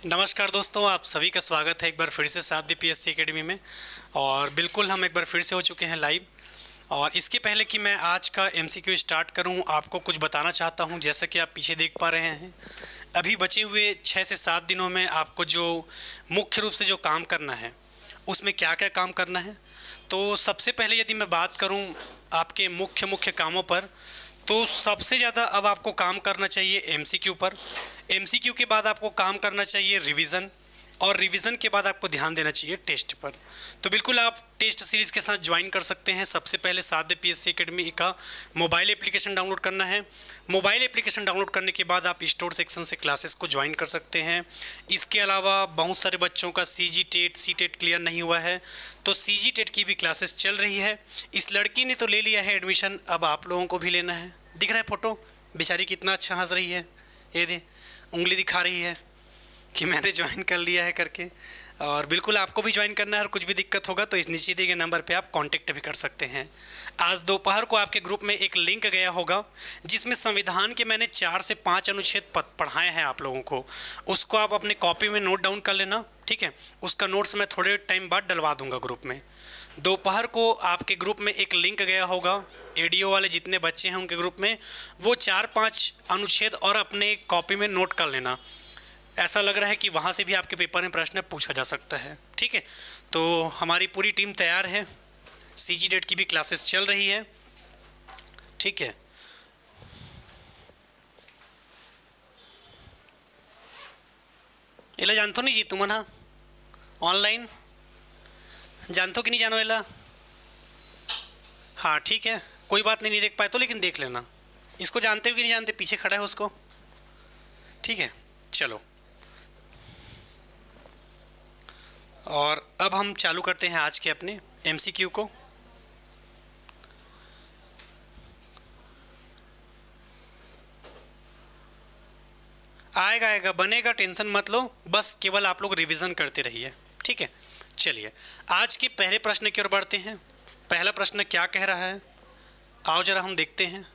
नमस्कार दोस्तों, आप सभी का स्वागत है एक बार फिर से साथ पीएससी एकेडमी में। और बिल्कुल हम एक बार फिर से हो चुके हैं लाइव। और इसके पहले कि मैं आज का एमसीक्यू स्टार्ट करूं, आपको कुछ बताना चाहता हूं। जैसा कि आप पीछे देख पा रहे हैं, अभी बचे हुए 6 से 7 दिनों में आपको जो मुख्य रूप से जो काम करना है, उसमें क्या क्या काम करना है। तो सबसे पहले यदि मैं बात करूं आपके मुख्य कामों पर, तो सबसे ज़्यादा अब आपको काम करना चाहिए एमसीक्यू पर। एमसीक्यू के बाद आपको काम करना चाहिए रिवीजन, और रिवीजन के बाद आपको ध्यान देना चाहिए टेस्ट पर। तो बिल्कुल आप टेस्ट सीरीज़ के साथ ज्वाइन कर सकते हैं। सबसे पहले साध्य पीएससी एकेडमी का मोबाइल एप्लीकेशन डाउनलोड करना है। मोबाइल एप्लीकेशन डाउनलोड करने के बाद आप स्टोर सेक्शन से क्लासेस को ज्वाइन कर सकते हैं। इसके अलावा बहुत सारे बच्चों का CG TET C TET clear नहीं हुआ है, तो सीजी टेट की भी क्लासेस चल रही है। इस लड़की ने तो ले लिया है एडमिशन, अब आप लोगों को भी लेना है। दिख रहा है फोटो, बेचारी कितना अच्छा हंस रही है, ये दे उंगली दिखा रही है कि मैंने ज्वाइन कर लिया है करके। और बिल्कुल आपको भी ज्वाइन करना है, और कुछ भी दिक्कत होगा तो इस नीचे दिए गए नंबर पे आप कांटेक्ट भी कर सकते हैं। आज दोपहर को आपके ग्रुप में एक लिंक गया होगा, जिसमें संविधान के मैंने 4 से 5 अनुच्छेद पढ़ाए हैं आप लोगों को। उसको आप अपने कॉपी में नोट डाउन कर लेना, ठीक है। उसका नोट्स मैं थोड़े टाइम बाद डलवा दूंगा ग्रुप में। दोपहर को आपके ग्रुप में एक लिंक गया होगा, एडीओ वाले जितने बच्चे हैं उनके ग्रुप में, वो 4-5 अनुच्छेद और अपने कॉपी में नोट कर लेना। ऐसा लग रहा है कि वहाँ से भी आपके पेपर में प्रश्न पूछा जा सकता है, ठीक है। तो हमारी पूरी टीम तैयार है, सीजी डेट की भी क्लासेस चल रही है, ठीक है। एला जानतो नहीं जी तुम ना ऑनलाइन जानते हो कि नहीं जानो एला? हाँ ठीक है, कोई बात नहीं, नहीं देख पाए तो लेकिन देख लेना। इसको जानते हो कि नहीं जानते, पीछे खड़ा है उसको, ठीक है। चलो, और अब हम चालू करते हैं आज के अपने एमसीक्यू को। आएगा आएगा, बनेगा, टेंशन मत लो, बस केवल आप लोग रिवीजन करते रहिए, ठीक है। चलिए आज के पहले प्रश्न की ओर बढ़ते हैं। पहला प्रश्न क्या कह रहा है, आओ जरा हम देखते हैं।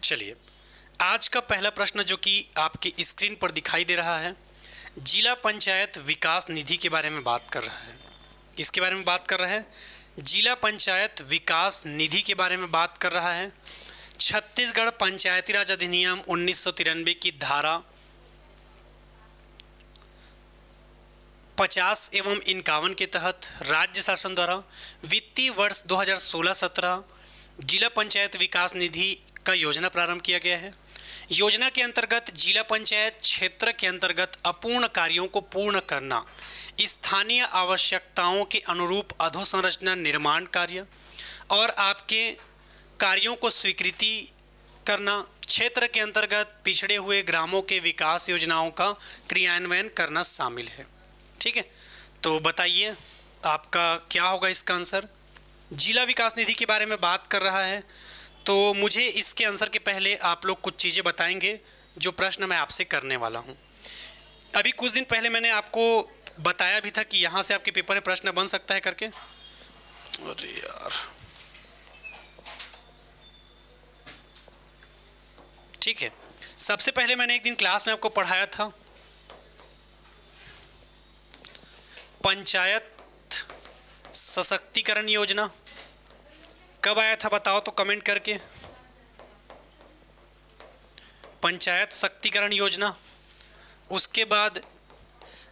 चलिए आज का पहला प्रश्न जो कि आपकी स्क्रीन पर दिखाई दे रहा है, जिला पंचायत विकास निधि के बारे में बात कर रहा है। किसके बारे में बात कर रहा है? जिला पंचायत विकास निधि के बारे में बात कर रहा है। छत्तीसगढ़ पंचायती राज अधिनियम 1993 की धारा 50 एवं 51 के तहत राज्य शासन द्वारा वित्तीय वर्ष 2016-17 जिला पंचायत विकास निधि का योजना प्रारंभ किया गया है। योजना के अंतर्गत जिला पंचायत क्षेत्र के अंतर्गत अपूर्ण कार्यों को पूर्ण करना, स्थानीय आवश्यकताओं के अनुरूप अधोसंरचना निर्माण कार्य और आपके कार्यों को स्वीकृति करना, क्षेत्र के अंतर्गत पिछड़े हुए ग्रामों के विकास योजनाओं का क्रियान्वयन करना शामिल है, ठीक है। तो बताइए आपका क्या होगा इसका आंसर। जिला विकास निधि के बारे में बात कर रहा है, तो मुझे इसके आंसर के पहले आप लोग कुछ चीज़ें बताएंगे जो प्रश्न मैं आपसे करने वाला हूं। अभी कुछ दिन पहले मैंने आपको बताया भी था कि यहाँ से आपके पेपर में प्रश्न बन सकता है करके। अरे यार, ठीक है। सबसे पहले मैंने एक दिन क्लास में आपको पढ़ाया था पंचायत सशक्तिकरण योजना। कब आया था बताओ तो कमेंट करके। पंचायत शक्तिकरण योजना, उसके बाद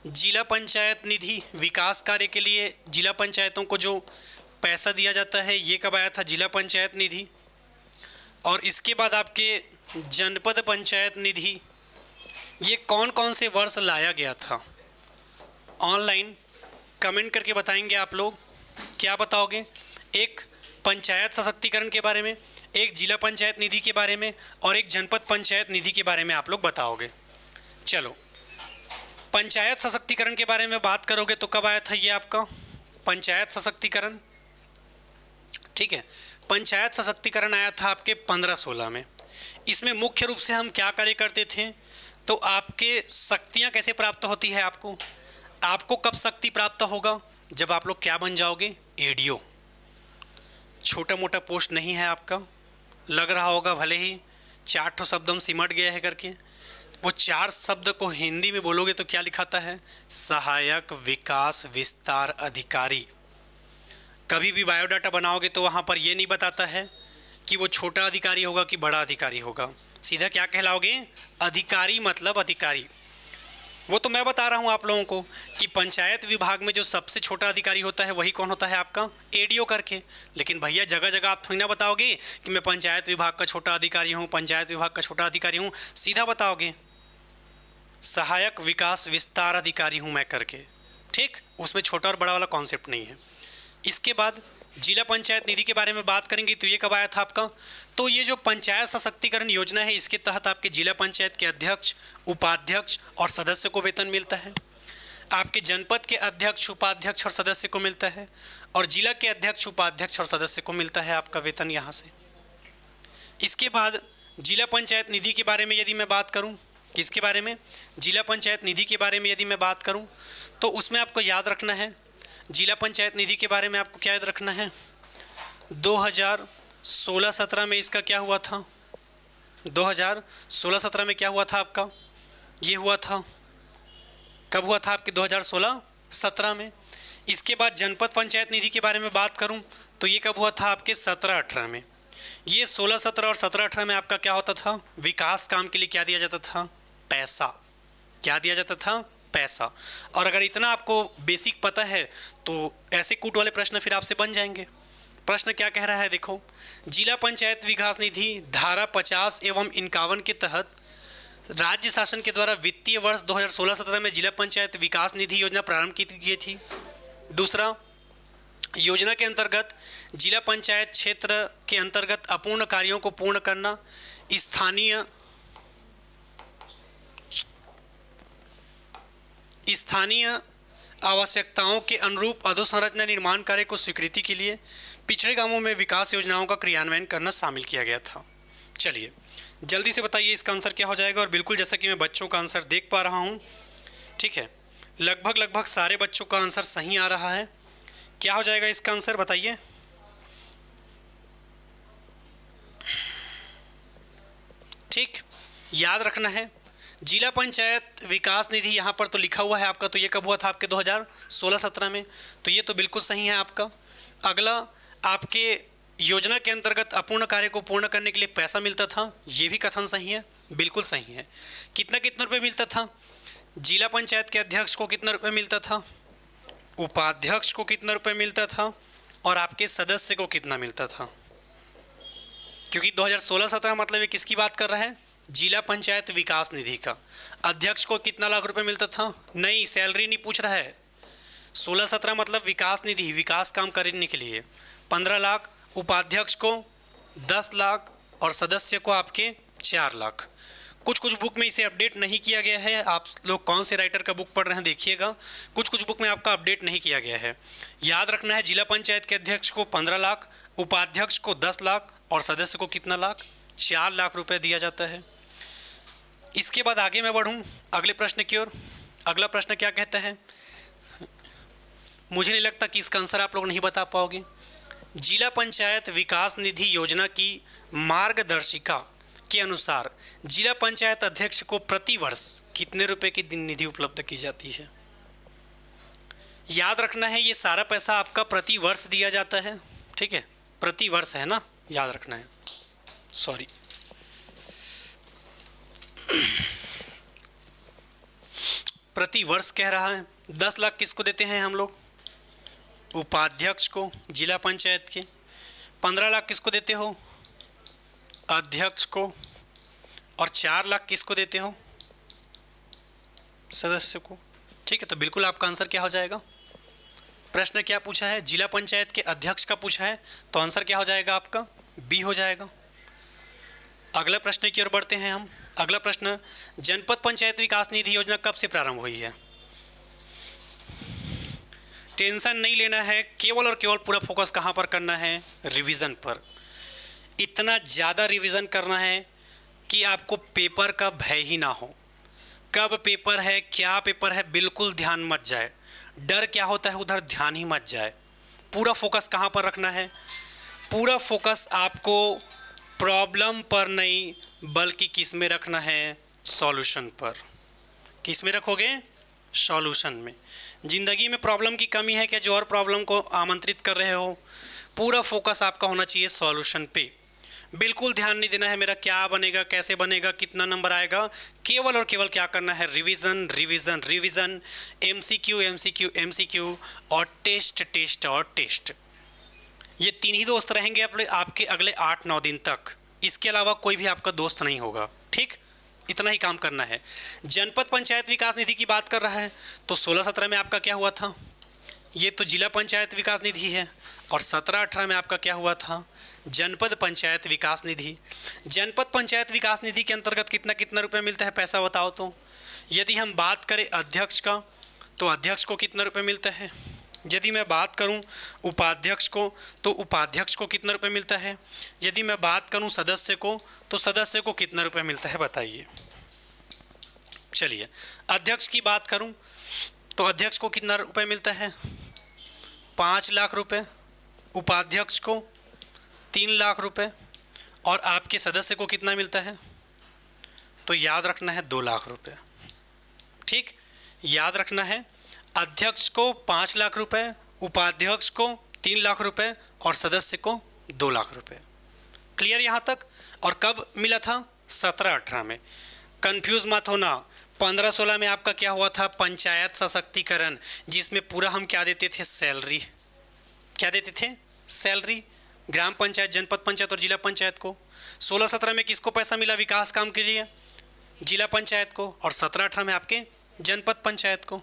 जिला पंचायत निधि, विकास कार्य के लिए जिला पंचायतों को जो पैसा दिया जाता है, ये कब आया था? जिला पंचायत निधि। और इसके बाद आपके जनपद पंचायत निधि, ये कौन कौन से वर्ष लाया गया था? ऑनलाइन कमेंट करके बताएंगे आप लोग। क्या बताओगे? एक पंचायत सशक्तिकरण के बारे में, एक जिला पंचायत निधि के बारे में, और एक जनपद पंचायत निधि के बारे में आप लोग बताओगे। चलो, पंचायत सशक्तिकरण के बारे में बात करोगे तो कब आया था ये आपका पंचायत सशक्तिकरण? ठीक है, पंचायत सशक्तिकरण आया था आपके 15-16 में। इसमें मुख्य रूप से हम क्या कार्य करते थे, तो आपके शक्तियाँ कैसे प्राप्त होती है आपको, आपको कब शक्ति प्राप्त होगा? जब आप लोग क्या बन जाओगे? एडीओ। छोटा मोटा पोस्ट नहीं है आपका, लग रहा होगा भले ही 4 शब्द हम सिमट गए हैं करके, वो 4 शब्द को हिंदी में बोलोगे तो क्या लिखाता है? सहायक विकास विस्तार अधिकारी। कभी भी बायोडाटा बनाओगे तो वहाँ पर ये नहीं बताता है कि वो छोटा अधिकारी होगा कि बड़ा अधिकारी होगा, सीधा क्या कहलाओगे? अधिकारी, मतलब अधिकारी। वो तो मैं बता रहा हूँ आप लोगों को कि पंचायत विभाग में जो सबसे छोटा अधिकारी होता है वही कौन होता है? आपका एडीओ करके। लेकिन भैया जगह जगह आप थोड़ी ना बताओगे कि मैं पंचायत विभाग का छोटा अधिकारी हूँ, पंचायत विभाग का छोटा अधिकारी हूँ, सीधा बताओगे सहायक विकास विस्तार अधिकारी हूँ मैं करके, ठीक? उसमें छोटा और बड़ा वाला कॉन्सेप्ट नहीं है। इसके बाद जिला पंचायत निधि के बारे में बात करेंगे तो ये कब आया था आपका? तो ये जो पंचायत सशक्तिकरण योजना है इसके तहत आपके जिला पंचायत के अध्यक्ष, उपाध्यक्ष और सदस्य को वेतन मिलता है। आपके जनपद के अध्यक्ष, उपाध्यक्ष और सदस्य को मिलता है, और जिला के अध्यक्ष, उपाध्यक्ष और सदस्य को मिलता है आपका वेतन यहाँ से। इसके बाद जिला पंचायत निधि के बारे में यदि मैं बात करूँ, किसके बारे में? जिला पंचायत निधि के बारे में यदि मैं बात करूँ तो उसमें आपको याद रखना है, जिला पंचायत निधि के बारे में आपको क्या याद रखना है? 2016-17 में इसका क्या हुआ था? 2016-17 में क्या हुआ था आपका? ये हुआ था, कब हुआ था आपके? 2016-17 में। इसके बाद जनपद पंचायत निधि के बारे में बात करूं तो ये कब हुआ था आपके? 17-18 में। ये 16-17 और 17-18 में आपका क्या होता था? विकास काम के लिए क्या दिया जाता था? पैसा। क्या दिया जाता था? पैसा। और अगर इतना आपको बेसिक पता है तो ऐसे कूट वाले प्रश्न फिर आपसे बन जाएंगे। प्रश्न क्या कह रहा है देखो, जिला पंचायत विकास निधि धारा 50 एवं 51 के तहत राज्य शासन के द्वारा वित्तीय वर्ष 2016-17 में जिला पंचायत विकास निधि योजना प्रारंभ की गई थी। दूसरा, योजना के अंतर्गत जिला पंचायत क्षेत्र के अंतर्गत अपूर्ण कार्यों को पूर्ण करना, स्थानीय आवश्यकताओं के अनुरूप अधोसंरचना निर्माण कार्य को स्वीकृति के लिए पिछड़े गांवों में विकास योजनाओं का क्रियान्वयन करना शामिल किया गया था। चलिए जल्दी से बताइए इसका आंसर क्या हो जाएगा। और बिल्कुल जैसा कि मैं बच्चों का आंसर देख पा रहा हूँ, ठीक है, लगभग सारे बच्चों का आंसर सही आ रहा है। क्या हो जाएगा इसका आंसर बताइए? ठीक, याद रखना है जिला पंचायत विकास निधि यहाँ पर तो लिखा हुआ है आपका, तो ये कब हुआ था आपके? 2016-17 में। तो ये तो बिल्कुल सही है आपका। अगला, आपके योजना के अंतर्गत अपूर्ण कार्य को पूर्ण करने के लिए पैसा मिलता था, ये भी कथन सही है, बिल्कुल सही है। कितना रुपये मिलता था? जिला पंचायत के अध्यक्ष को कितना रुपये मिलता था, उपाध्यक्ष को कितना रुपये मिलता था, और आपके सदस्य को कितना मिलता था? क्योंकि 2016-17 मतलब ये किसकी बात कर रहा है? जिला पंचायत विकास निधि का। अध्यक्ष को कितना लाख रुपए मिलता था? नहीं, सैलरी नहीं पूछ रहा है। 16-17 मतलब विकास निधि, विकास काम करने के लिए 15 लाख, उपाध्यक्ष को 10 लाख और सदस्य को आपके 4 लाख। कुछ बुक में इसे अपडेट नहीं किया गया है। आप लोग कौन से राइटर का बुक पढ़ रहे हैं देखिएगा, कुछ बुक में आपका अपडेट नहीं किया गया है। याद रखना है जिला पंचायत के अध्यक्ष को 15 लाख, उपाध्यक्ष को 10 लाख और सदस्य को कितना लाख? 4 लाख रुपए दिया जाता है। इसके बाद आगे मैं बढ़ूं अगले प्रश्न की ओर। अगला प्रश्न क्या कहता है? मुझे नहीं लगता कि इसका आंसर आप लोग नहीं बता पाओगे। जिला पंचायत विकास निधि योजना की मार्गदर्शिका के अनुसार जिला पंचायत अध्यक्ष को प्रति वर्ष कितने रुपए की निधि उपलब्ध की जाती है? याद रखना है ये सारा पैसा आपका प्रति वर्ष दिया जाता है, ठीक है, प्रति वर्ष है ना, याद रखना है, सॉरी। प्रति वर्ष कह रहा है। 10 लाख किसको देते हैं हम लोग? उपाध्यक्ष को, जिला पंचायत के। 15 लाख किसको देते हो? अध्यक्ष को। और 4 लाख किसको देते हो? सदस्य को। ठीक है, तो बिल्कुल आपका आंसर क्या हो जाएगा? प्रश्न क्या पूछा है? जिला पंचायत के अध्यक्ष का पूछा है, तो आंसर क्या हो जाएगा आपका? बी हो जाएगा। अगला प्रश्न की ओर बढ़ते हैं हम। अगला प्रश्न, जनपद पंचायत विकास निधि योजना कब से प्रारंभ हुई है? टेंशन नहीं लेना है, केवल और केवल पूरा फोकस कहाँ पर करना है? रिवीजन पर। इतना ज़्यादा रिवीजन करना है कि आपको पेपर का भय ही ना हो। कब पेपर है, क्या पेपर है, बिल्कुल ध्यान मत जाए। डर क्या होता है उधर ध्यान ही मत जाए। पूरा फोकस कहाँ पर रखना है? पूरा फोकस आपको प्रॉब्लम पर नहीं बल्कि किस में रखना है? सॉल्यूशन पर। किस में रखोगे? सॉल्यूशन में। ज़िंदगी में प्रॉब्लम की कमी है क्या जो और प्रॉब्लम को आमंत्रित कर रहे हो? पूरा फोकस आपका होना चाहिए सॉल्यूशन पे। बिल्कुल ध्यान नहीं देना है मेरा क्या बनेगा, कैसे बनेगा, कितना नंबर आएगा। केवल और केवल क्या करना है? Revision revision revision, MCQ MCQ MCQ और टेस्ट टेस्ट और टेस्ट। ये तीन ही दोस्त रहेंगे अपने आपके अगले 8-9 दिन तक। इसके अलावा कोई भी आपका दोस्त नहीं होगा। ठीक, इतना ही काम करना है। जनपद पंचायत विकास निधि की बात कर रहा है तो 16-17 में आपका क्या हुआ था? ये तो जिला पंचायत विकास निधि है। और 17-18 में आपका क्या हुआ था? जनपद पंचायत विकास निधि। जनपद पंचायत विकास निधि के अंतर्गत कितना कितना रुपए मिलता है पैसा बताओ तो? यदि हम बात करें अध्यक्ष का तो अध्यक्ष को कितना रुपए मिलता है? यदि मैं बात करूं उपाध्यक्ष को तो उपाध्यक्ष को कितना रुपए मिलता है? यदि मैं बात करूं सदस्य को तो सदस्य को कितना रुपए मिलता है बताइए। चलिए अध्यक्ष की बात करूं तो अध्यक्ष को कितना रुपए मिलता है? 5 लाख रुपए। उपाध्यक्ष को 3 लाख रुपए। और आपके सदस्य को कितना मिलता है? तो याद रखना है 2 लाख रुपए। ठीक, याद रखना है अध्यक्ष को 5 लाख रुपए, उपाध्यक्ष को 3 लाख रुपए और सदस्य को 2 लाख रुपए। क्लियर यहाँ तक? और कब मिला था? 17-18 में। कंफ्यूज मत होना। 15-16 में आपका क्या हुआ था? पंचायत सशक्तिकरण, जिसमें पूरा हम क्या देते थे? सैलरी। क्या देते थे? सैलरी। ग्राम पंचायत, जनपद पंचायत और जिला पंचायत को। 16-17 में किसको पैसा मिला विकास काम के लिए? जिला पंचायत को। और 17-18 में आपके जनपद पंचायत को।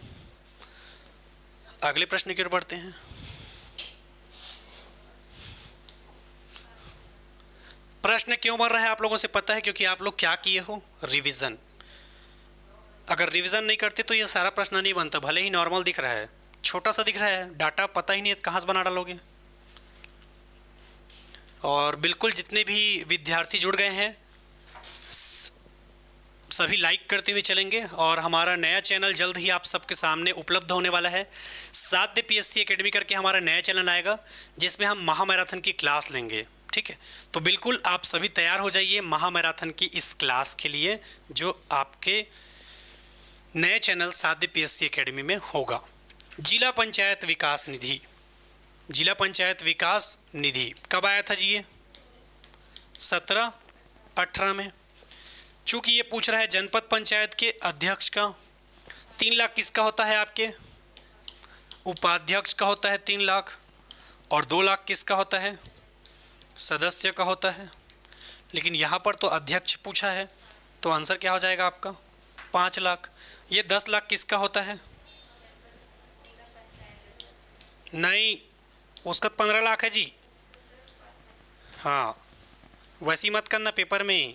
अगले प्रश्न की ओर बढ़ते हैं। प्रश्न क्यों बन रहा है आप लोगों से पता है? क्योंकि आप लोग क्या किए हो? रिवीजन। अगर रिवीजन नहीं करते तो ये सारा प्रश्न नहीं बनता। भले ही नॉर्मल दिख रहा है, छोटा सा दिख रहा है, डाटा पता ही नहीं है कहाँ से बना डालोगे। और बिल्कुल जितने भी विद्यार्थी जुड़ गए हैं सभी लाइक करते हुए चलेंगे। और हमारा नया चैनल जल्द ही आप सबके सामने उपलब्ध होने वाला है। साध्य पीएससी एकेडमी करके हमारा नया चैनल आएगा जिसमें हम महामैराथन की क्लास लेंगे। ठीक है, तो बिल्कुल आप सभी तैयार हो जाइए महामैराथन की इस क्लास के लिए जो आपके नए चैनल साध्य पीएससी एकेडमी में होगा। जिला पंचायत विकास निधि। जिला पंचायत विकास निधि कब आया था जी? ये 17-18 में। चूंकि ये पूछ रहा है जनपद पंचायत के अध्यक्ष का 3 लाख किसका होता है? आपके उपाध्यक्ष का होता है 3 लाख। और 2 लाख किसका होता है? सदस्य का होता है। लेकिन यहाँ पर तो अध्यक्ष पूछा है तो आंसर क्या हो जाएगा आपका? 5 लाख। ये 10 लाख किसका होता है? नहीं, उसका 15 लाख है जी। हाँ, वैसी मत करना पेपर में।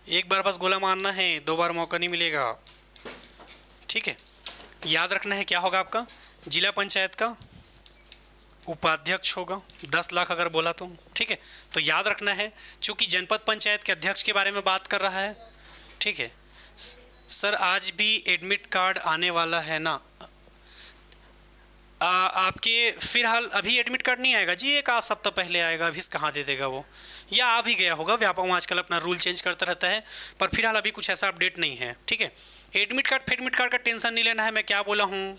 एक बार बस गोला मारना है, 2 बार मौका नहीं मिलेगा। ठीक है, याद रखना है क्या होगा आपका? जिला पंचायत का उपाध्यक्ष होगा 10 लाख अगर बोला तो। ठीक है, तो याद रखना है चूंकि जनपद पंचायत के अध्यक्ष के बारे में बात कर रहा है। ठीक है सर, आज भी एडमिट कार्ड आने वाला है ना? आपके फिलहाल अभी एडमिट कार्ड नहीं आएगा जी, एक आध सप्ताह पहले आएगा। अभी कहाँ दे देगा वो, या आ भी गया होगा। व्यापम आजकल अपना रूल चेंज करता रहता है, पर फिलहाल अभी कुछ ऐसा अपडेट नहीं है। ठीक है, एडमिट कार्ड फेडमिट कार्ड का टेंशन नहीं लेना है। मैं क्या बोला हूँ,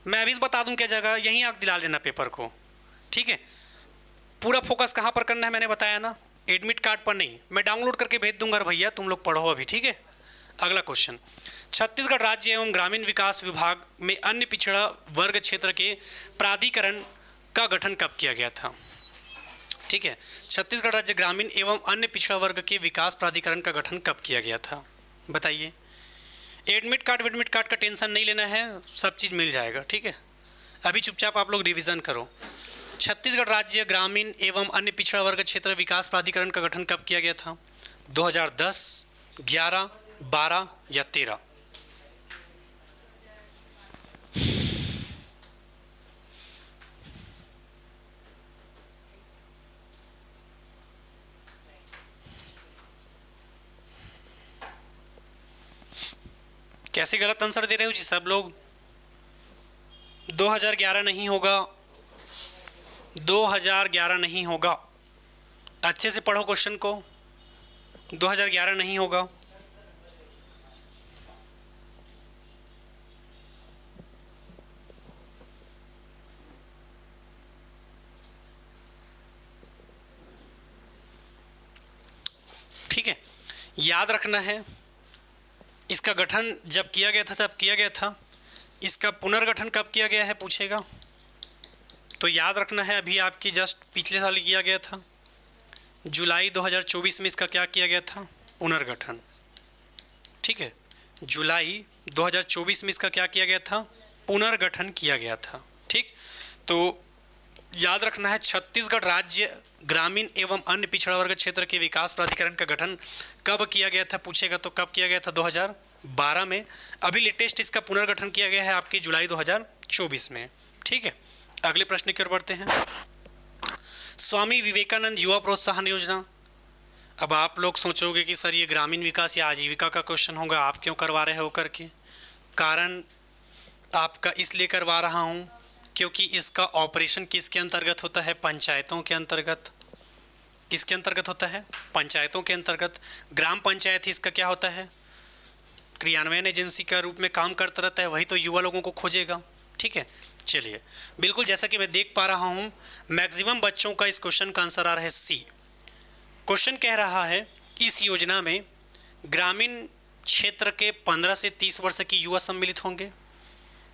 मैं अभी बता दूँ क्या जगह, यहीं आग दिला लेना पेपर को। ठीक है, पूरा फोकस कहाँ पर करना है मैंने बताया ना, एडमिट कार्ड पर नहीं। मैं डाउनलोड करके भेज दूंगा भैया, तुम लोग पढ़ो अभी। ठीक है, अगला क्वेश्चन। छत्तीसगढ़ राज्य एवं ग्रामीण विकास विभाग में अन्य पिछड़ा वर्ग क्षेत्र के प्राधिकरण का गठन कब किया गया था? ठीक है, छत्तीसगढ़ राज्य ग्रामीण एवं अन्य पिछड़ा वर्ग के विकास प्राधिकरण का गठन कब किया गया था बताइए। एडमिट कार्ड वेडमिट कार्ड का टेंशन नहीं लेना है, सब चीज़ मिल जाएगा। ठीक है, अभी चुपचाप आप लोग रिवीजन करो। छत्तीसगढ़ राज्य ग्रामीण एवं अन्य पिछड़ा वर्ग क्षेत्र विकास प्राधिकरण का गठन कब किया गया था? 2010, 11, 12 या 13? कैसे गलत आंसर दे रहे हो जी सब लोग? 2011 नहीं होगा, 2011 नहीं होगा। अच्छे से पढ़ो क्वेश्चन को, 2011 नहीं होगा। ठीक है, याद रखना है इसका गठन जब किया गया था तब किया गया था, इसका पुनर्गठन कब किया गया है पूछेगा तो याद रखना है अभी आपकी जस्ट पिछले साल किया गया था, जुलाई 2024 में इसका क्या किया गया था? पुनर्गठन। ठीक है, जुलाई 2024 में इसका क्या किया गया था? पुनर्गठन किया गया था। ठीक, तो याद रखना है छत्तीसगढ़ राज्य ग्रामीण एवं अन्य पिछड़ा वर्ग क्षेत्र के विकास प्राधिकरण का गठन कब किया गया था पूछेगा तो कब किया गया था? 2012 में। अभी लेटेस्ट इसका पुनर्गठन किया गया है आपकी जुलाई 2024 में। ठीक है, अगले प्रश्न की ओर बढ़ते हैं। स्वामी विवेकानंद युवा प्रोत्साहन योजना। अब आप लोग सोचोगे कि सर ये ग्रामीण विकास या आजीविका का क्वेश्चन होगा, आप क्यों करवा रहे हो करके। कारण आपका इसलिए करवा रहा हूँ क्योंकि इसका ऑपरेशन किसके अंतर्गत होता है? पंचायतों के अंतर्गत। किसके अंतर्गत होता है? पंचायतों के अंतर्गत। ग्राम पंचायत ही इसका क्या होता है? क्रियान्वयन एजेंसी का रूप में काम करता रहता है, वही तो युवा लोगों को खोजेगा। ठीक है, चलिए, बिल्कुल जैसा कि मैं देख पा रहा हूँ मैक्सिमम बच्चों का इस क्वेश्चन का आंसर आ रहा है सी। क्वेश्चन कह रहा है इस योजना में ग्रामीण क्षेत्र के 15 से 30 वर्ष के युवा सम्मिलित होंगे।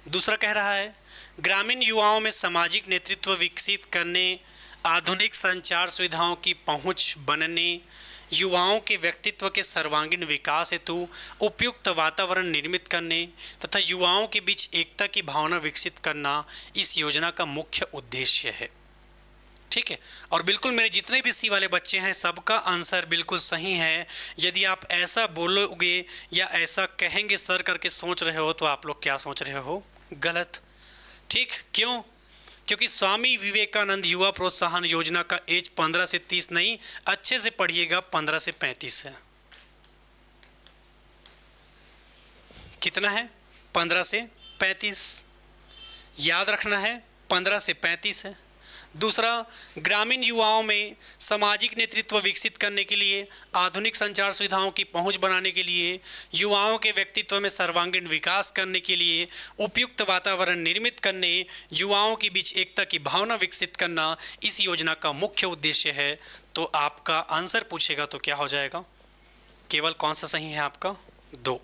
दूसरा कह रहा है ग्रामीण युवाओं में सामाजिक नेतृत्व विकसित करने, आधुनिक संचार सुविधाओं की पहुंच बनने, युवाओं के व्यक्तित्व के सर्वांगीण विकास हेतु उपयुक्त वातावरण निर्मित करने तथा युवाओं के बीच एकता की भावना विकसित करना इस योजना का मुख्य उद्देश्य है। ठीक है, और बिल्कुल मेरे जितने भी सी वाले बच्चे हैं सबका आंसर बिल्कुल सही है। यदि आप ऐसा बोलोगे या ऐसा कहेंगे सर करके सोच रहे हो तो आप लोग क्या सोच रहे हो? गलत। ठीक, क्यों? क्योंकि स्वामी विवेकानंद युवा प्रोत्साहन योजना का एज 15 से 30 नहीं, अच्छे से पढ़िएगा 15 से 35 है। कितना है? 15 से 35। याद रखना है 15 से 35 है। दूसरा, ग्रामीण युवाओं में सामाजिक नेतृत्व विकसित करने के लिए, आधुनिक संचार सुविधाओं की पहुंच बनाने के लिए, युवाओं के व्यक्तित्व में सर्वांगीण विकास करने के लिए, उपयुक्त वातावरण निर्मित करने, युवाओं के बीच एकता की भावना विकसित करना इस योजना का मुख्य उद्देश्य है। तो आपका आंसर पूछेगा तो क्या हो जाएगा? केवल कौन सा सही है आपका? 2।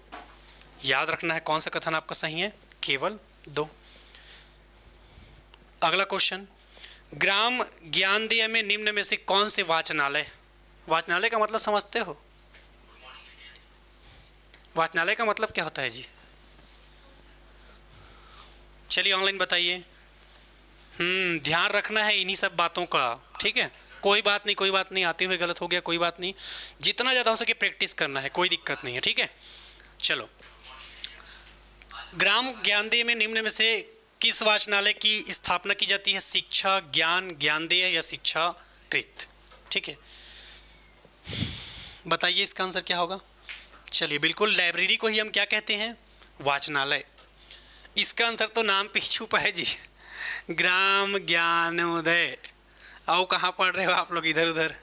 याद रखना है कौन सा कथन आपका सही है? केवल 2। अगला क्वेश्चन, ग्राम ज्ञानदेय में निम्न में से कौन से वाचनालय? वाचनालय का मतलब समझते हो? वाचनालय का मतलब क्या होता है जी? चलिए ऑनलाइन बताइए। ध्यान रखना है इन्हीं सब बातों का। ठीक है, कोई बात नहीं, कोई बात नहीं, आते हुए गलत हो गया कोई बात नहीं, जितना ज़्यादा हो सके प्रैक्टिस करना है, कोई दिक्कत नहीं है। ठीक है, चलो, ग्राम ज्ञानदेय में निम्न में से किस वाचनालय की स्थापना की जाती है? शिक्षा ज्ञान ज्ञानदेय या शिक्षा कृत? ठीक है, बताइए इसका आंसर क्या होगा? चलिए, बिल्कुल लाइब्रेरी को ही हम क्या कहते हैं? वाचनालय। इसका आंसर तो नाम पे ही छुपा है जी, ग्राम ज्ञानोदय। आओ, कहाँ पढ़ रहे हो आप लोग? इधर उधर।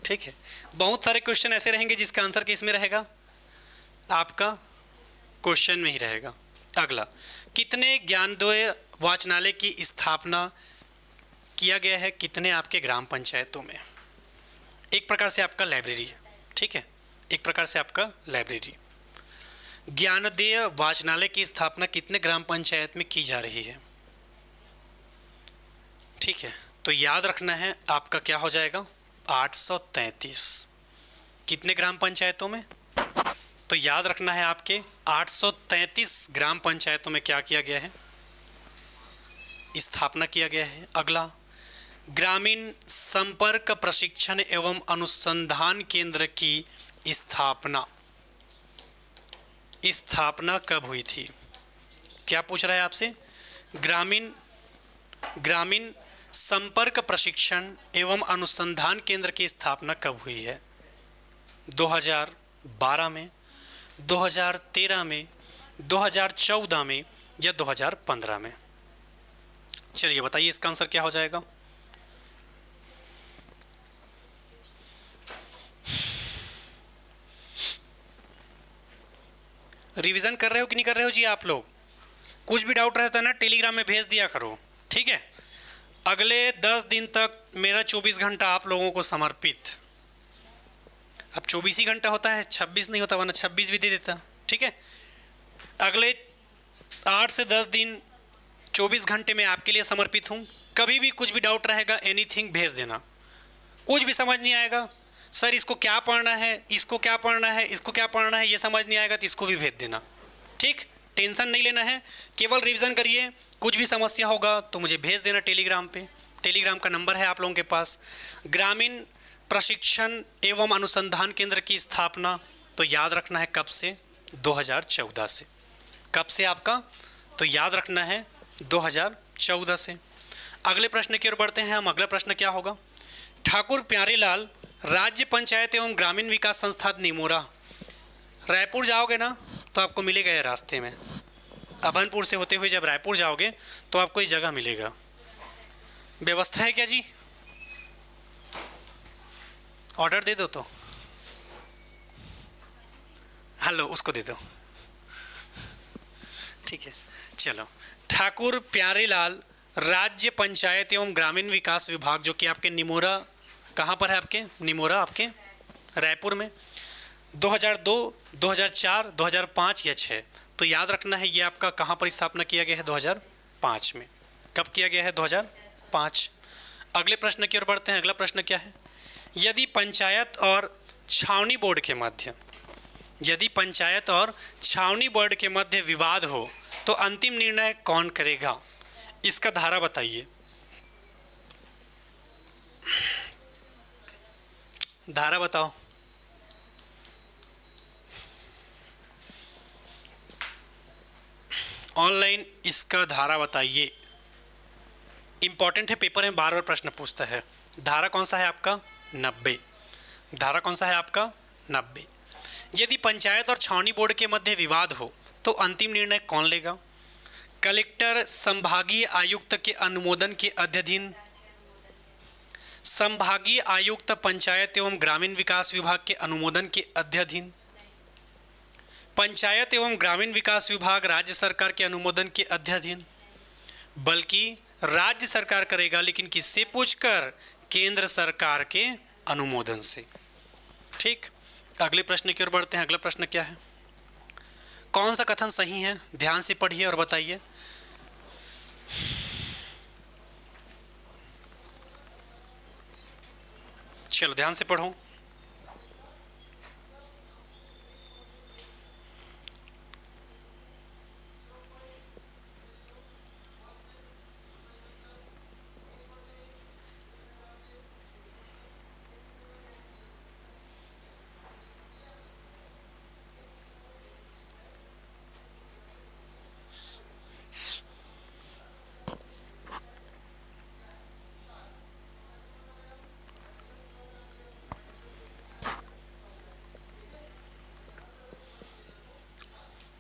ठीक है, बहुत सारे क्वेश्चन ऐसे रहेंगे जिसका आंसर किस में रहेगा? आपका क्वेश्चन में ही रहेगा। अगला, कितने ज्ञानोदय वाचनालय की स्थापना किया गया है? कितने आपके ग्राम पंचायतों में? एक प्रकार से आपका लाइब्रेरी है। ठीक है, एक प्रकार से आपका लाइब्रेरी। ज्ञानोदय वाचनालय की स्थापना कितने ग्राम पंचायत में की जा रही है? ठीक है, तो याद रखना है आपका क्या हो जाएगा? 833। कितने ग्राम पंचायतों में? तो याद रखना है आपके 833 ग्राम पंचायतों में क्या किया गया है? स्थापना किया गया है। अगला, ग्रामीण संपर्क प्रशिक्षण एवं अनुसंधान केंद्र की स्थापना कब हुई थी? क्या पूछ रहा है आपसे? ग्रामीण संपर्क प्रशिक्षण एवं अनुसंधान केंद्र की स्थापना कब हुई है? 2012 में, 2013 में, 2014 में या 2015 में? चलिए बताइए इसका आंसर क्या हो जाएगा। रिवीजन कर रहे हो कि नहीं कर रहे हो जी आप लोग? कुछ भी डाउट रहता है ना टेलीग्राम में भेज दिया करो, ठीक है। अगले 10 दिन तक मेरा 24 घंटा आप लोगों को समर्पित। अब 24 ही घंटा होता है, 26 नहीं होता, वरना 26 भी दे देता, ठीक है। अगले 8 से 10 दिन 24 घंटे में आपके लिए समर्पित हूँ। कभी भी कुछ भी डाउट रहेगा एनीथिंग भेज देना। कुछ भी समझ नहीं आएगा, सर इसको क्या पढ़ना है, इसको क्या पढ़ना है, इसको क्या पढ़ना है, ये समझ नहीं आएगा तो इसको भी भेज देना, ठीक। टेंशन नहीं लेना है, केवल रिवीजन करिए। कुछ भी समस्या होगा तो मुझे भेज देना टेलीग्राम पे। टेलीग्राम का नंबर है आप लोगों के पास। ग्रामीण प्रशिक्षण एवं अनुसंधान केंद्र की स्थापना तो याद रखना है कब से, 2014 से। कब से आपका, तो याद रखना है 2014 से। अगले प्रश्न की ओर बढ़ते हैं हम। अगला प्रश्न क्या होगा? ठाकुर प्यारेलाल राज्य पंचायत एवं ग्रामीण विकास संस्थान निमोरा। रायपुर जाओगे ना तो आपको मिलेगा ये रास्ते में। अभनपुर से होते हुए जब रायपुर जाओगे तो आपको ये जगह मिलेगा। व्यवस्था है क्या जी? ऑर्डर दे दो तो, हेलो उसको दे दो, ठीक है। चलो, ठाकुर प्यारेलाल राज्य पंचायत एवं ग्रामीण विकास विभाग, जो कि आपके निमोरा, कहाँ पर है आपके निमोरा? आपके रायपुर में। 2002, 2004, 2005 या 6, तो याद रखना है ये आपका कहाँ पर स्थापना किया गया है? 2005 में। कब किया गया है? 2005। अगले प्रश्न की ओर बढ़ते हैं। अगला प्रश्न क्या है? यदि पंचायत और छावनी बोर्ड के मध्य, यदि पंचायत और छावनी बोर्ड के मध्य विवाद हो तो अंतिम निर्णय कौन करेगा? इसका धारा बताइए। धारा बताओ। ऑनलाइन इसका धारा बताइए। इंपॉर्टेंट है, पेपर में बार बार प्रश्न पूछता है। धारा कौन सा है आपका? 90। धारा कौन सा है आपका? 90। यदि पंचायत और छावनी बोर्ड के मध्य विवाद हो तो अंतिम निर्णय कौन लेगा? कलेक्टर संभागीय आयुक्त के अनुमोदन के अध्ययन, संभागीय आयुक्त पंचायत एवं ग्रामीण विकास विभाग के अनुमोदन के अध्ययन, पंचायत एवं ग्रामीण विकास विभाग राज्य सरकार के अनुमोदन के अध्ययन, बल्कि राज्य सरकार करेगा, लेकिन किससे पूछकर? केंद्र सरकार के अनुमोदन से, ठीक। अगले प्रश्न की ओर बढ़ते हैं। अगला प्रश्न क्या है? कौन सा कथन सही है? ध्यान से पढ़िए और बताइए। चलो ध्यान से पढ़ो।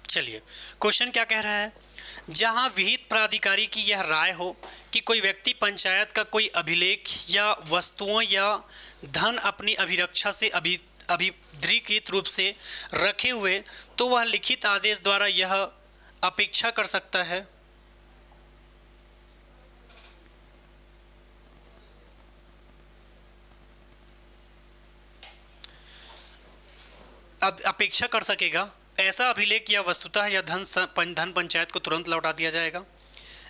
चलिए, क्वेश्चन क्या कह रहा है? जहां विहित प्राधिकारी की यह राय हो कि कोई व्यक्ति पंचायत का कोई अभिलेख या वस्तुओं या धन अपनी अभिरक्षा से अभिद्रीकृत रूप से रखे हुए, तो वह लिखित आदेश द्वारा यह अपेक्षा कर सकता है। अब अपेक्षा कर सकेगा ऐसा अभिलेख या वस्तुतः या धन पंचायत को तुरंत लौटा दिया जाएगा।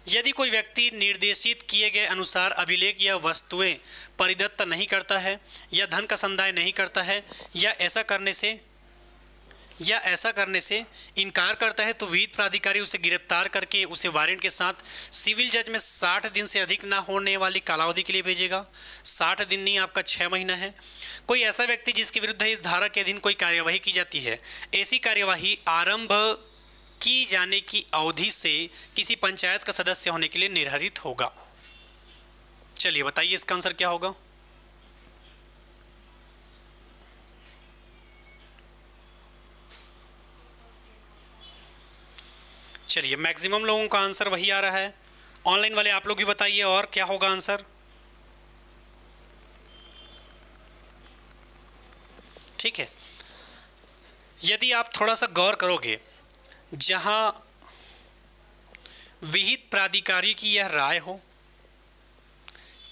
यदि कोई व्यक्ति निर्देशित किए गए अनुसार अभिलेख या वस्तुएं परिदत्त नहीं करता है या धन का संदाय नहीं करता है या ऐसा करने से इनकार करता है, तो विहित प्राधिकारी उसे गिरफ्तार करके उसे वारंट के साथ सिविल जज में 60 दिन से अधिक ना होने वाली कालावधि के लिए भेजेगा। 60 दिन नहीं, आपका 6 महीना है। कोई ऐसा व्यक्ति जिसके विरुद्ध इस धारा के अधीन कोई कार्यवाही की जाती है, ऐसी कार्यवाही आरंभ की जाने की अवधि से किसी पंचायत का सदस्य होने के लिए निर्धारित होगा। चलिए बताइए इसका आंसर क्या होगा? चलिए, मैक्सिमम लोगों का आंसर वही आ रहा है। ऑनलाइन वाले आप लोग भी बताइए और क्या होगा आंसर। ठीक है, यदि आप थोड़ा सा गौर करोगे, जहां विहित प्राधिकारी की यह राय हो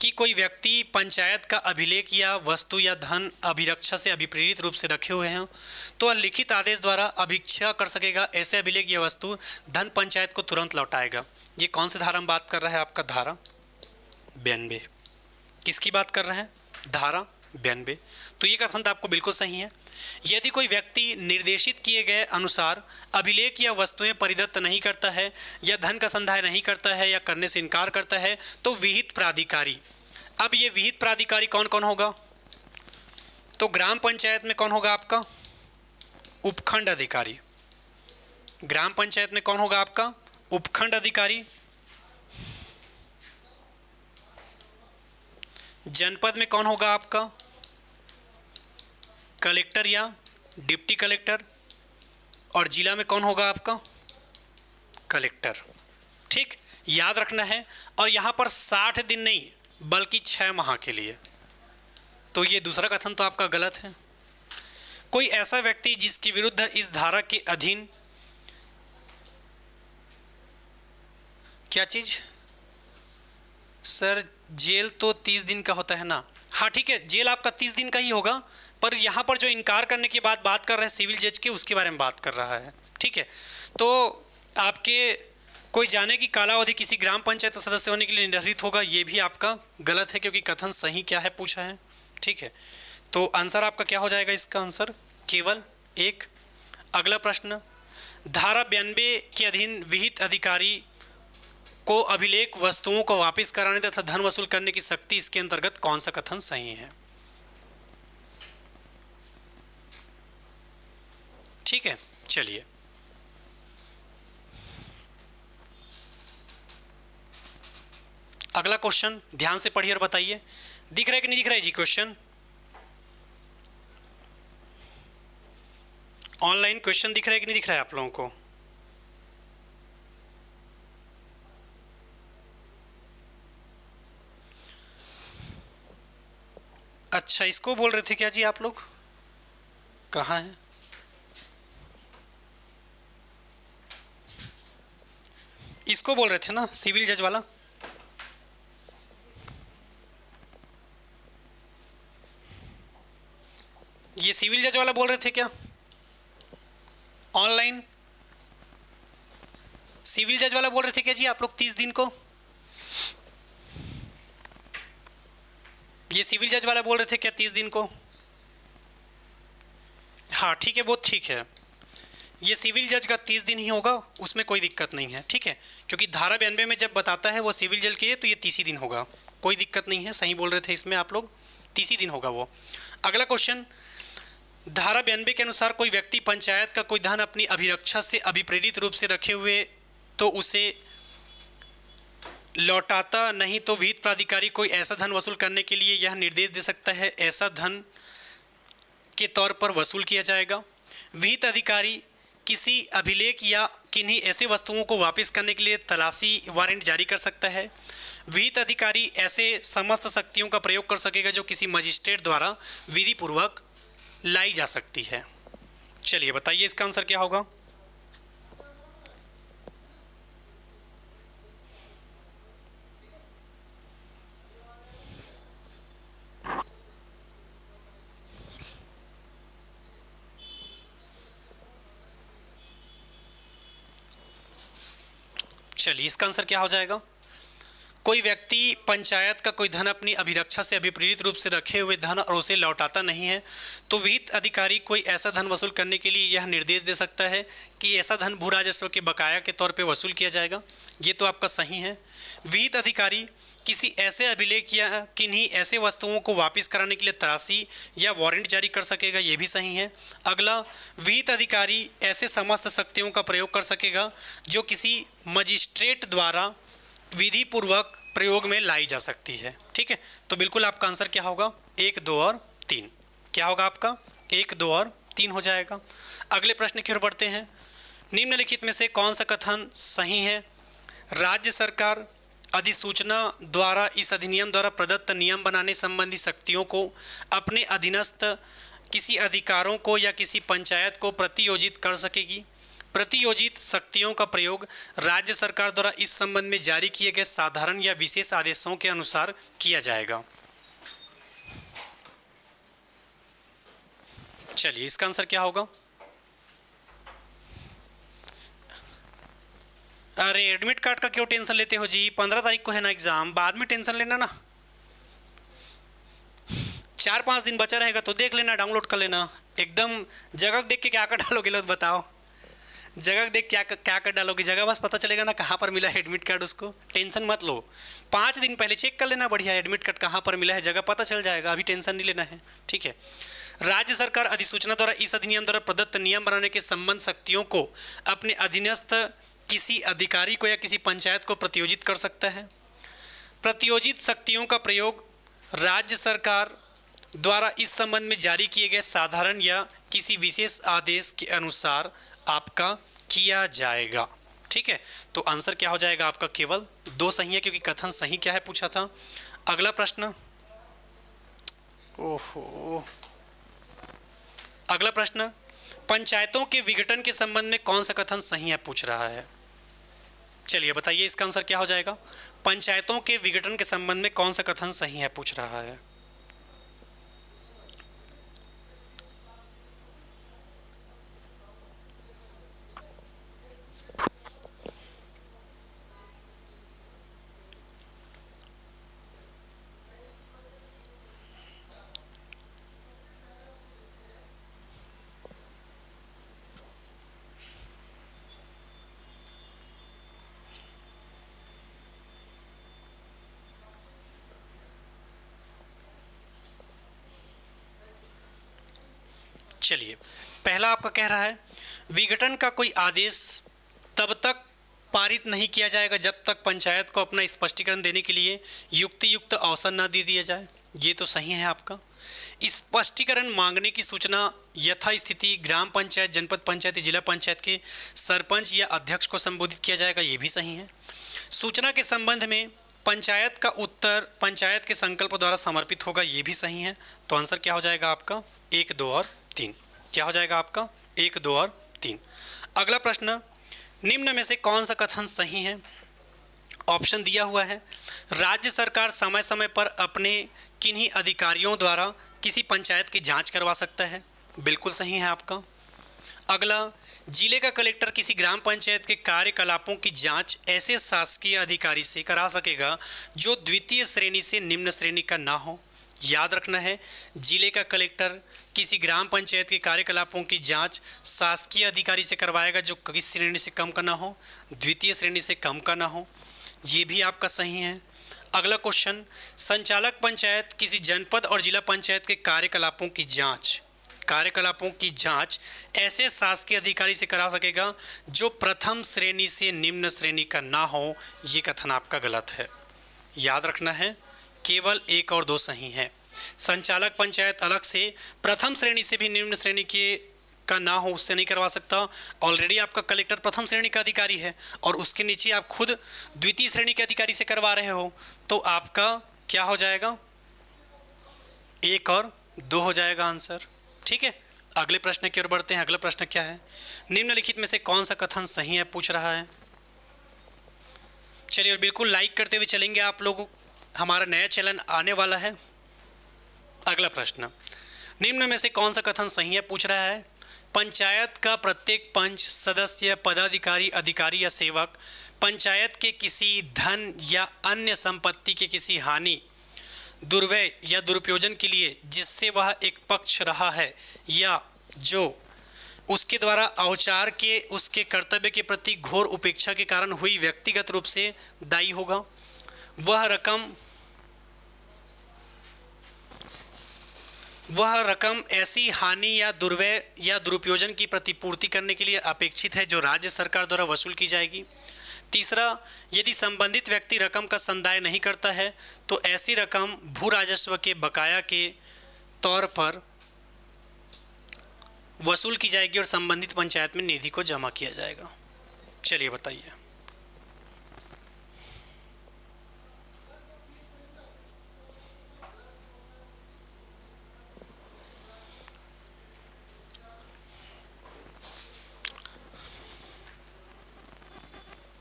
कि कोई व्यक्ति पंचायत का अभिलेख या वस्तु या धन अभिरक्षा से अभिप्रेरित रूप से रखे हुए हैं, तो लिखित आदेश द्वारा अभिक्षा कर सकेगा। ऐसे अभिलेख या वस्तु धन पंचायत को तुरंत लौटाएगा। ये कौन से धारा में बात कर रहा है? आपका धारा 92। किसकी बात कर रहे हैं? धारा 92। तो ये कथन तो आपको बिल्कुल सही है। यदि कोई व्यक्ति निर्देशित किए गए अनुसार अभिलेख या वस्तुएं परिदत्त नहीं करता है या धन का संदाय नहीं करता है या करने से इनकार करता है, तो विहित प्राधिकारी। अब ये विहित प्राधिकारी कौन कौन होगा? तो ग्राम पंचायत में कौन होगा आपका? उपखंड अधिकारी। ग्राम पंचायत में कौन होगा आपका? उपखंड अधिकारी। जनपद में कौन होगा आपका? कलेक्टर या डिप्टी कलेक्टर। और जिला में कौन होगा आपका? कलेक्टर। ठीक, याद रखना है। और यहाँ पर 60 दिन नहीं बल्कि 6 माह के लिए। तो ये दूसरा कथन तो आपका गलत है। कोई ऐसा व्यक्ति जिसके विरुद्ध इस धारा के अधीन क्या चीज? सर जेल तो 30 दिन का होता है ना। हाँ ठीक है, जेल आपका 30 दिन का ही होगा, पर यहाँ पर जो इनकार करने की बात कर रहे हैं सिविल जज के, उसके बारे में बात कर रहा है। ठीक है, तो आपके कोई जाने की कालावधि किसी ग्राम पंचायत सदस्य होने के लिए निर्धारित होगा, ये भी आपका गलत है, क्योंकि कथन सही क्या है पूछा है। ठीक है, तो आंसर आपका क्या हो जाएगा? इसका आंसर केवल एक। अगला प्रश्न, धारा 92 के अधीन विहित अधिकारी को अभिलेख वस्तुओं को वापस कराने तथा धन वसूल करने की शक्ति, इसके अंतर्गत कौन सा कथन सही है? ठीक है, चलिए अगला क्वेश्चन ध्यान से पढ़िए और बताइए। दिख रहा है कि नहीं दिख रहा है जी क्वेश्चन? ऑनलाइन क्वेश्चन दिख रहा है कि नहीं दिख रहा है आप लोगों को? अच्छा, इसको बोल रहे थे क्या जी आप लोग? कहाँ है? इसको बोल रहे थे ना, सिविल जज वाला? ये सिविल जज वाला बोल रहे थे क्या ऑनलाइन? सिविल जज वाला बोल रहे थे क्या जी आप लोग 30 दिन को? ये सिविल जज वाला बोल रहे थे क्या 30 दिन को? हाँ ठीक है, वो ठीक है, ये सिविल जज का 30 दिन ही होगा, उसमें कोई दिक्कत नहीं है। ठीक है, क्योंकि धारा 92 में जब बताता है वो सिविल जज के लिए, तो ये 30 ही दिन होगा, कोई दिक्कत नहीं है। सही बोल रहे थे इसमें आप लोग, 30 ही दिन होगा वो। अगला क्वेश्चन, धारा 92 के अनुसार कोई व्यक्ति पंचायत का कोई धन अपनी अभिरक्षा से अभिप्रेरित रूप से रखे हुए तो उसे लौटाता नहीं, तो विहित प्राधिकारी कोई ऐसा धन वसूल करने के लिए यह निर्देश दे सकता है, ऐसा धन के तौर पर वसूल किया जाएगा। विहित अधिकारी किसी अभिलेख या किन्हीं ऐसे वस्तुओं को वापस करने के लिए तलाशी वारंट जारी कर सकता है। विहित अधिकारी ऐसे समस्त शक्तियों का प्रयोग कर सकेगा जो किसी मजिस्ट्रेट द्वारा विधि पूर्वक लाई जा सकती है। चलिए बताइए इसका आंसर क्या होगा? चलिए इसका आंसर क्या हो जाएगा? कोई व्यक्ति पंचायत का कोई धन अपनी अभिरक्षा से अभिप्रेरित रूप से रखे हुए धन और उसे लौटाता नहीं है, तो विहित अधिकारी कोई ऐसा धन वसूल करने के लिए यह निर्देश दे सकता है कि ऐसा धन भू राजस्व के बकाया के तौर पे वसूल किया जाएगा। ये तो आपका सही है। विहित अधिकारी किसी ऐसे अभिलेख या किन्हीं ऐसे वस्तुओं को वापस कराने के लिए तलाशी या वारंट जारी कर सकेगा, ये भी सही है। अगला, विहित अधिकारी ऐसे समस्त शक्तियों का प्रयोग कर सकेगा जो किसी मजिस्ट्रेट द्वारा विधि पूर्वक प्रयोग में लाई जा सकती है। ठीक है, तो बिल्कुल आपका आंसर क्या होगा? 1, 2 और 3। क्या होगा आपका? 1, 2 और 3 हो जाएगा। अगले प्रश्न की ओर बढ़ते हैं। निम्नलिखित में से कौन सा कथन सही है? राज्य सरकार अधिसूचना द्वारा इस अधिनियम द्वारा प्रदत्त नियम बनाने संबंधी शक्तियों को अपने अधीनस्थ किसी अधिकारों को या किसी पंचायत को प्रतियोजित कर सकेगी। प्रतियोजित शक्तियों का प्रयोग राज्य सरकार द्वारा इस संबंध में जारी किए गए साधारण या विशेष आदेशों के अनुसार किया जाएगा। चलिए, इसका आंसर क्या होगा? अरे एडमिट कार्ड का क्यों टेंशन लेते हो जी? 15 तारीख को है ना एग्जाम, बाद में टेंशन लेना ना। 4-5 दिन बचा रहेगा तो देख लेना, डाउनलोड कर लेना। एकदम जगह देख के क्या कर डालोगे लोग बताओ? जगह देख क्या कर डालोगे? जगह बस पता चलेगा ना कहाँ पर मिला है एडमिट कार्ड, उसको टेंशन मत लो। 5 दिन पहले चेक कर लेना बढ़िया एडमिट कार्ड कहाँ पर मिला है, जगह पता चल जाएगा, अभी टेंशन नहीं लेना है, ठीक है। राज्य सरकार अधिसूचना द्वारा इस अधिनियम द्वारा प्रदत्त नियम बनाने के संबंध शक्तियों को अपने अधीनस्थ किसी अधिकारी को या किसी पंचायत को प्रतियोजित कर सकता है। प्रतियोजित शक्तियों का प्रयोग राज्य सरकार द्वारा इस संबंध में जारी किए गए साधारण या किसी विशेष आदेश के अनुसार आपका किया जाएगा, ठीक है। तो आंसर क्या हो जाएगा आपका? केवल 2 सही है, क्योंकि कथन सही क्या है पूछा था। अगला प्रश्न, ओहो, अगला प्रश्न, पंचायतों के विघटन के संबंध में कौन सा कथन सही है पूछ रहा है। चलिए बताइए इसका आंसर क्या हो जाएगा? पंचायतों के विघटन के संबंध में कौन सा कथन सही है पूछ रहा है। चलिए, पहला आपका कह रहा है विघटन का कोई आदेश तब तक पारित नहीं किया जाएगा जब तक पंचायत को अपना स्पष्टीकरण देने के लिए युक्त अवसर न दे दिया जाए। ये तो सही है आपका। स्पष्टीकरण मांगने की सूचना यथास्थिति ग्राम पंचायत, जनपद पंचायत, जिला पंचायत के सरपंच या अध्यक्ष को संबोधित किया जाएगा, ये भी सही है। सूचना के संबंध में पंचायत का उत्तर पंचायत के संकल्प द्वारा समर्पित होगा, ये भी सही है। तो आंसर क्या हो जाएगा आपका? 1, 2 और 3। क्या हो जाएगा आपका? 1, 2 और 3। अगला प्रश्न, निम्न में से कौन सा कथन सही है? ऑप्शन दिया हुआ है, राज्य सरकार समय समय पर अपने किन्हीं अधिकारियों द्वारा किसी पंचायत की जांच करवा सकता है, बिल्कुल सही है आपका। अगला, जिले का कलेक्टर किसी ग्राम पंचायत के कार्यकलापों की जांच ऐसे शासकीय अधिकारी से करा सकेगा जो द्वितीय श्रेणी से निम्न श्रेणी का ना हो। याद रखना है, जिले का कलेक्टर किसी ग्राम पंचायत के कार्यकलापों की जांच शासकीय अधिकारी से करवाएगा जो किस श्रेणी से कम का ना हो, द्वितीय श्रेणी से कम का ना हो। ये भी आपका सही है। अगला क्वेश्चन, संचालक पंचायत किसी जनपद और जिला पंचायत के कार्यकलापों की जांच ऐसे शासकीय अधिकारी से करा सकेगा जो प्रथम श्रेणी से निम्न श्रेणी का ना हो। ये कथन आपका गलत है। याद रखना है, केवल 1 और 2 सही है। संचालक पंचायत अलग से प्रथम श्रेणी से भी निम्न श्रेणी के का ना हो उससे नहीं करवा सकता। ऑलरेडी आपका कलेक्टर प्रथम श्रेणी का अधिकारी है और उसके नीचे आप खुद द्वितीय श्रेणी के अधिकारी से करवा रहे हो, तो आपका क्या हो जाएगा? 1 और 2 हो जाएगा आंसर, ठीक है। अगले प्रश्न की ओर बढ़ते हैं। अगला प्रश्न क्या है? निम्नलिखित में से कौन सा कथन सही है पूछ रहा है। चलिए, बिल्कुल लाइक करते हुए चलेंगे आप लोग, हमारा नया चैनल आने वाला है। अगला प्रश्न, निम्न में से कौन सा कथन सही है पूछ रहा है। पंचायत का प्रत्येक पंच, सदस्य, पदाधिकारी, अधिकारी या सेवक पंचायत के किसी धन या अन्य संपत्ति के किसी हानि, दुर्व्यय या दुरुपयोजन के लिए जिससे वह एक पक्ष रहा है या जो उसके द्वारा औचार के उसके कर्तव्य के प्रति घोर उपेक्षा के कारण हुई व्यक्तिगत रूप से दायी होगा, वह रकम ऐसी हानि या दुर्व्यय या दुरुपयोजन की प्रतिपूर्ति करने के लिए अपेक्षित है जो राज्य सरकार द्वारा वसूल की जाएगी। तीसरा, यदि संबंधित व्यक्ति रकम का संदाय नहीं करता है तो ऐसी रकम भू राजस्व के बकाया के तौर पर वसूल की जाएगी और संबंधित पंचायत में निधि को जमा किया जाएगा। चलिए बताइए।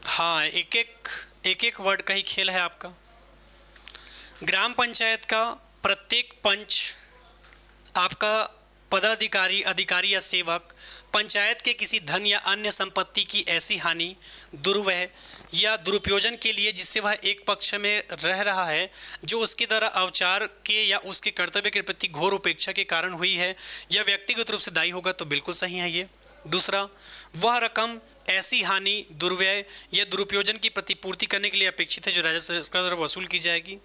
हाँ, एक एक वर्ड का ही खेल है आपका। ग्राम पंचायत का प्रत्येक पंच आपका पदाधिकारी, अधिकारी या सेवक पंचायत के किसी धन या अन्य संपत्ति की ऐसी हानि, दुर्व्यय या दुरुपयोजन के लिए जिससे वह एक पक्ष में रह रहा है, जो उसके द्वारा अवचार के या उसके कर्तव्य के प्रति घोर उपेक्षा के कारण हुई है, या व्यक्तिगत रूप से दायी होगा, तो बिल्कुल सही है ये। दूसरा, वह रकम ऐसी हानि, दुर्व्यय या दुरुपयोजन की प्रतिपूर्ति करने के लिए अपेक्षित है जो राज्य सरकार द्वारा वसूल की जाएगी।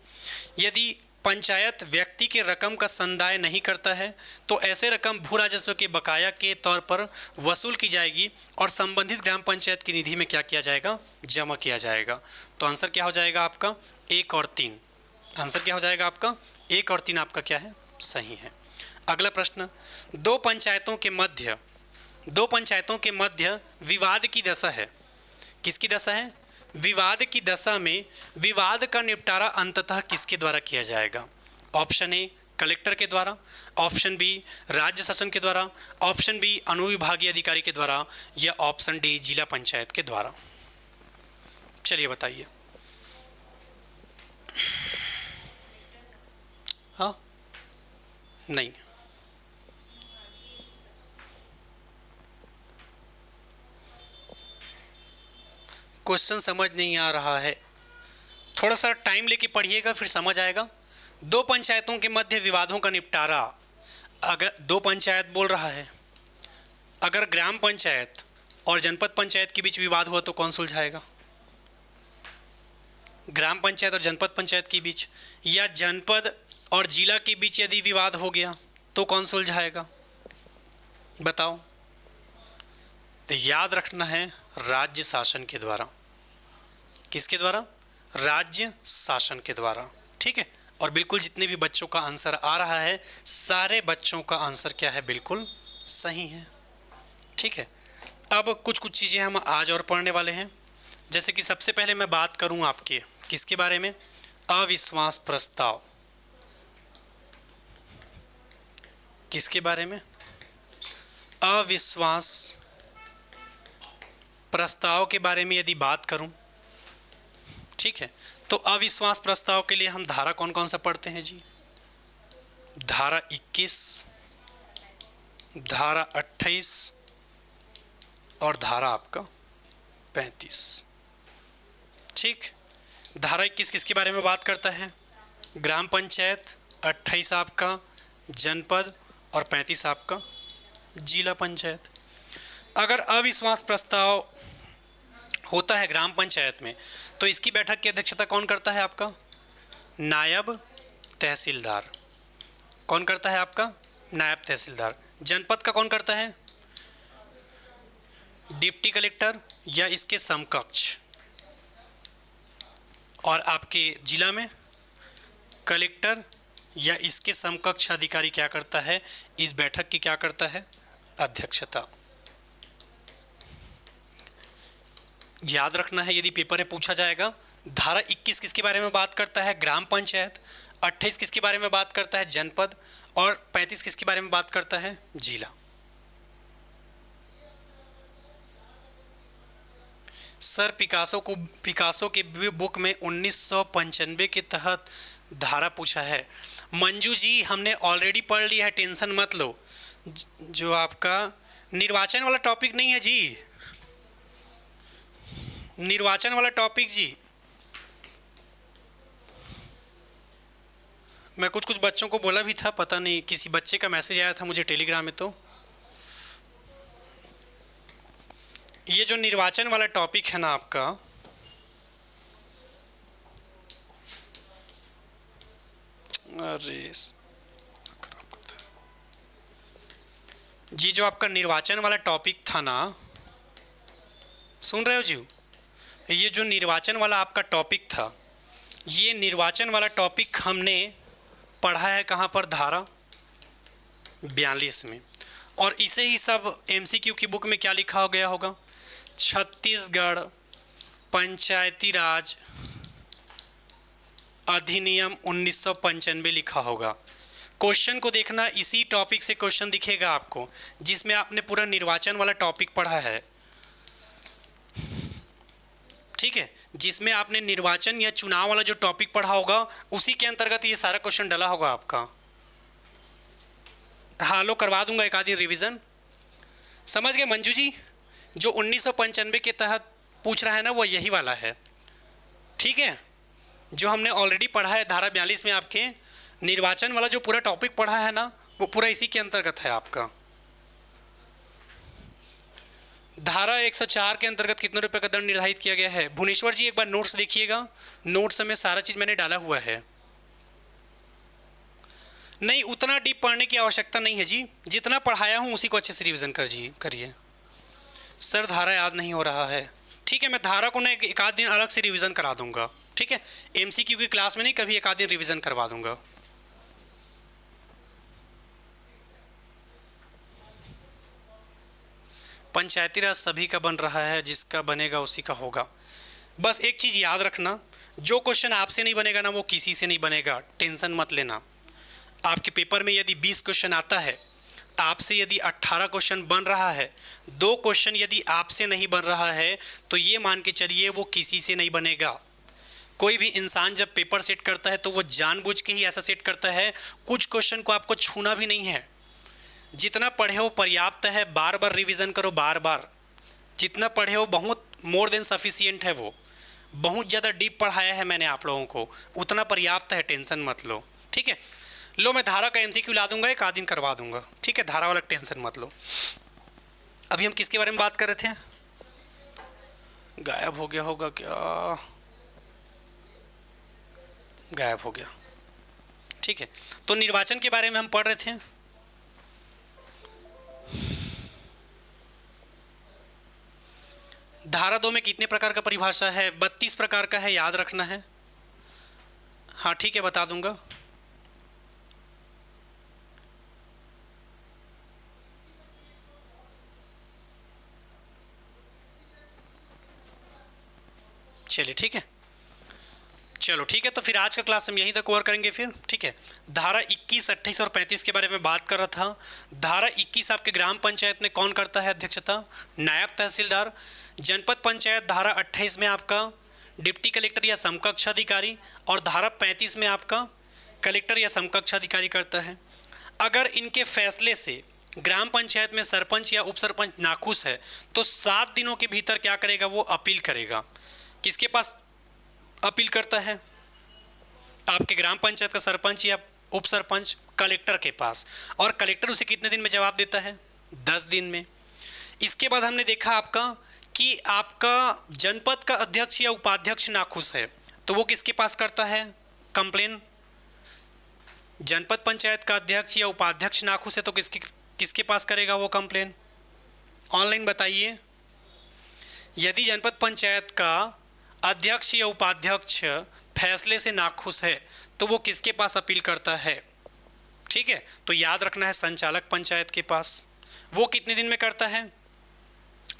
यदि पंचायत व्यक्ति के रकम का संदाय नहीं करता है तो ऐसे रकम भू राजस्व के बकाया के तौर पर वसूल की जाएगी और संबंधित ग्राम पंचायत की निधि में क्या किया जाएगा? जमा किया जाएगा। तो आंसर क्या हो जाएगा आपका? 1 और 3। आंसर क्या हो जाएगा आपका? 1 और 3 आपका क्या है? सही है। अगला प्रश्न, दो पंचायतों के मध्य विवाद की दशा है। किसकी दशा है? विवाद की दशा में विवाद का निपटारा अंततः किसके द्वारा किया जाएगा? ऑप्शन ए कलेक्टर के द्वारा, ऑप्शन बी राज्य शासन के द्वारा, ऑप्शन बी अनुविभागीय अधिकारी के द्वारा, या ऑप्शन डी जिला पंचायत के द्वारा। चलिए बताइए। हाँ, नहीं, क्वेश्चन समझ नहीं आ रहा है, थोड़ा सा टाइम लेके पढ़िएगा फिर समझ आएगा। दो पंचायतों के मध्य विवादों का निपटारा, अगर दो पंचायत बोल रहा है, अगर ग्राम पंचायत और जनपद पंचायत के बीच विवाद हुआ तो कौन सुलझाएगा? ग्राम पंचायत और जनपद पंचायत के बीच, या जनपद और जिला के बीच यदि विवाद हो गया तो कौन सुलझाएगा? बताओ। तो याद रखना है, राज्य शासन के द्वारा। किसके द्वारा? राज्य शासन के द्वारा। ठीक है। और बिल्कुल जितने भी बच्चों का आंसर आ रहा है, सारे बच्चों का आंसर क्या है? बिल्कुल सही है। ठीक है। अब कुछ चीज़ें हम आज और पढ़ने वाले हैं। जैसे कि सबसे पहले मैं बात करूं आपके किसके बारे में? अविश्वास प्रस्ताव। किसके बारे में? अविश्वास प्रस्ताव के बारे में यदि बात करूं, ठीक है, तो अविश्वास प्रस्ताव के लिए हम धारा कौन कौन सा पढ़ते हैं जी? धारा 21, धारा 28 और धारा आपका 35। ठीक। धारा 21 किसके बारे में बात करता है? ग्राम पंचायत, 28 आपका जनपद और 35 आपका जिला पंचायत। अगर अविश्वास प्रस्ताव होता है ग्राम पंचायत में तो इसकी बैठक की अध्यक्षता कौन करता है? आपका नायब तहसीलदार। कौन करता है? आपका नायब तहसीलदार। जनपद का कौन करता है? डिप्टी कलेक्टर या इसके समकक्ष। और आपके जिला में कलेक्टर या इसके समकक्ष अधिकारी क्या करता है? इस बैठक की क्या करता है? अध्यक्षता। याद रखना है, यदि पेपर में पूछा जाएगा, धारा 21 किसके बारे में बात करता है? ग्राम पंचायत। 28 किसके बारे में बात करता है? जनपद। और 35 किसके बारे में बात करता है? जिला। सर पिकासो के बुक में 1995 के तहत धारा पूछा है। मंजू जी, हमने ऑलरेडी पढ़ लिया है, टेंशन मत लो। जो आपका निर्वाचन वाला टॉपिक नहीं है जी, निर्वाचन वाला टॉपिक जी। मैं कुछ बच्चों को बोला भी था, पता नहीं किसी बच्चे का मैसेज आया था मुझे टेलीग्राम में, तो ये जो निर्वाचन वाला टॉपिक है ना आपका, अरे जी, जो आपका निर्वाचन वाला टॉपिक था ना, सुन रहे हो जी? ये जो निर्वाचन वाला आपका टॉपिक था, ये निर्वाचन वाला टॉपिक हमने पढ़ा है कहाँ पर? धारा 42 में। और इसे ही सब एमसीक्यू की बुक में क्या लिखा हो गया होगा, छत्तीसगढ़ पंचायती राज अधिनियम 1995 लिखा होगा। क्वेश्चन को देखना, इसी टॉपिक से क्वेश्चन दिखेगा आपको, जिसमें आपने पूरा निर्वाचन वाला टॉपिक पढ़ा है, ठीक है, जिसमें आपने निर्वाचन या चुनाव वाला जो टॉपिक पढ़ा होगा उसी के अंतर्गत ये सारा क्वेश्चन डला होगा आपका। हाँ लो, करवा दूंगा एक आधी रिवीजन। समझ गए मंजू जी? जो 1995 के तहत पूछ रहा है ना, वो यही वाला है, ठीक है। जो हमने ऑलरेडी पढ़ा है धारा 42 में, आपके निर्वाचन वाला जो पूरा टॉपिक पढ़ा है ना, वो पूरा इसी के अंतर्गत है आपका। धारा 104 के अंतर्गत कितने रुपए का दंड निर्धारित किया गया है? भुवनेश्वर जी एक बार नोट्स देखिएगा, नोट्स में सारा चीज मैंने डाला हुआ है। नहीं, उतना डीप पढ़ने की आवश्यकता नहीं है जी, जितना पढ़ाया हूं उसी को अच्छे से रिवीजन करिए। सर धारा याद नहीं हो रहा है, ठीक है, मैं धारा को ना एक आध दिन अलग से रिवीजन करा दूंगा, ठीक है। एमसीक्यू की क्लास में नहीं, कभी एक आध दिन रिवीजन करवा दूंगा। पंचायती राज सभी का बन रहा है, जिसका बनेगा उसी का होगा। बस एक चीज याद रखना, जो क्वेश्चन आपसे नहीं बनेगा ना, वो किसी से नहीं बनेगा, टेंशन मत लेना। आपके पेपर में यदि 20 क्वेश्चन आता है, आपसे यदि 18 क्वेश्चन बन रहा है, 2 क्वेश्चन यदि आपसे नहीं बन रहा है, तो ये मान के चलिए वो किसी से नहीं बनेगा। कोई भी इंसान जब पेपर सेट करता है तो वो जानबूझ के ही ऐसा सेट करता है, कुछ क्वेश्चन को आपको छूना भी नहीं है। जितना पढ़े हो पर्याप्त है, बार बार रिवीजन करो, बार बार जितना पढ़े हो बहुत मोर देन सफिशियंट है, वो बहुत ज़्यादा डीप पढ़ाया है मैंने आप लोगों को, उतना पर्याप्त है, टेंशन मत लो, ठीक है। लो, मैं धारा का एमसीक्यू ला दूंगा, एक आध दिन करवा दूंगा, ठीक है, धारा वाला टेंशन मत लो। अभी हम किसके बारे में बात कर रहे थे? गायब हो गया होगा क्या? गायब हो गया, ठीक है। तो निर्वाचन के बारे में हम पढ़ रहे थे। धारा 2 में कितने प्रकार का परिभाषा है? 32 प्रकार का है, याद रखना है। हाँ ठीक है, बता दूंगा। चलिए ठीक है, चलो ठीक है, तो फिर आज का क्लास हम यहीं तक कवर करेंगे फिर, ठीक है। धारा 21, 28 और 35 के बारे में बात कर रहा था। धारा 21 आपके ग्राम पंचायत में कौन करता है अध्यक्षता? नायब तहसीलदार। जनपद पंचायत धारा 28 में आपका डिप्टी कलेक्टर या समकक्ष अधिकारी, और धारा 35 में आपका कलेक्टर या समकक्ष अधिकारी करता है। अगर इनके फैसले से ग्राम पंचायत में सरपंच या उप सरपंच नाखुश है तो 7 दिनों के भीतर क्या करेगा? वो अपील करेगा। किसके पास अपील करता है? आपके ग्राम पंचायत का सरपंच या उप सरपंच कलेक्टर के पास, और कलेक्टर उसे कितने दिन में जवाब देता है? 10 दिन में। इसके बाद हमने देखा आपका कि आपका जनपद का अध्यक्ष या उपाध्यक्ष नाखुश है तो वो किसके पास करता है कंप्लेन? जनपद पंचायत का अध्यक्ष या उपाध्यक्ष नाखुश है तो किसके पास करेगा वो कंप्लेन? ऑनलाइन बताइए। यदि जनपद पंचायत का अध्यक्ष या उपाध्यक्ष फैसले से नाखुश है तो वो किसके पास अपील करता है? ठीक है, तो याद रखना है संचालक पंचायत के पास। वो कितने दिन में करता है?